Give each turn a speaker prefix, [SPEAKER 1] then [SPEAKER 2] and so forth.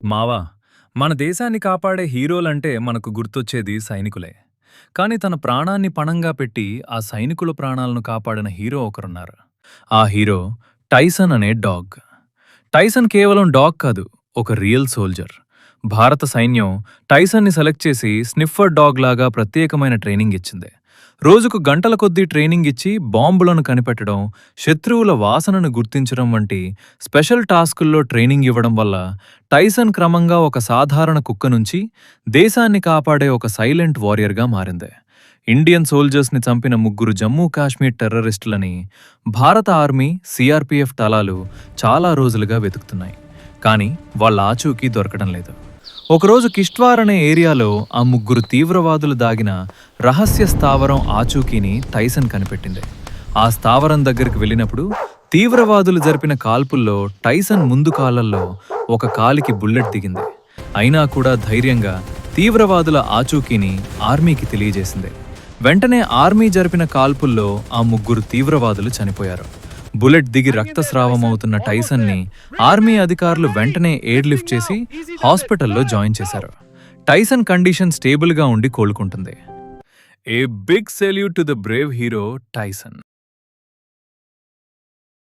[SPEAKER 1] మావా, మన దేశాన్ని కాపాడే హీరోలంటే మనకు గుర్తొచ్చేది సైనికులే. కానీ తన ప్రాణాన్ని పణంగా పెట్టి ఆ సైనికుల ప్రాణాలను కాపాడిన హీరో ఒకరున్నారు. ఆ హీరో టైసన్ అనే డాగ్. టైసన్ కేవలం డాగ్ కాదు, ఒక రియల్ సోల్జర్. భారత సైన్యం టైసన్ని సెలెక్ట్ చేసి స్నిఫర్ డాగ్ లాగా ప్రత్యేకమైన ట్రైనింగ్ ఇచ్చింది. రోజుకు గంటల కొద్దీ ట్రైనింగ్ ఇచ్చి బాంబులను కనిపెట్టడం, శత్రువుల వాసనను గుర్తించడం వంటి స్పెషల్ టాస్కుల్లో ట్రైనింగ్ ఇవ్వడం వల్ల టైసన్ క్రమంగా ఒక సాధారణ కుక్క నుంచి దేశాన్ని కాపాడే ఒక సైలెంట్ వారియర్గా మారింది. ఇండియన్ సోల్జర్స్ని చంపిన 3 జమ్మూ కాశ్మీర్ టెర్రరిస్టులని భారత ఆర్మీ, సిఆర్పిఎఫ్ దళాలు చాలా రోజులుగా వెతుకుతున్నాయి. కానీ వాళ్ళ ఆచూకీ దొరకడం లేదు. ఒకరోజు కిష్ట్వార్ అనే ఏరియాలో ఆ 3 తీవ్రవాదులు దాగిన రహస్య స్థావరం ఆచూకీని టైసన్ కనిపెట్టింది. ఆ స్థావరం దగ్గరికి వెళ్ళినప్పుడు తీవ్రవాదులు జరిపిన కాల్పుల్లో టైసన్ ముందు కాలల్లో ఒక కాలికి బుల్లెట్ దిగింది. అయినా కూడా ధైర్యంగా తీవ్రవాదుల ఆచూకీని ఆర్మీకి తెలియజేసింది. వెంటనే ఆర్మీ జరిపిన కాల్పుల్లో ఆ 3 తీవ్రవాదులు చనిపోయారు. బుల్లెట్ దిగి రక్తస్రావమవుతున్న టైసన్ని ఆర్మీ అధికారులు వెంటనే ఎయిర్ లిఫ్ట్ చేసి హాస్పిటల్లో జాయిన్ చేశారు. టైసన్ కండిషన్ స్టేబుల్గా ఉండి కోలుకుంటుంది. A big salute to the brave hero Tyson.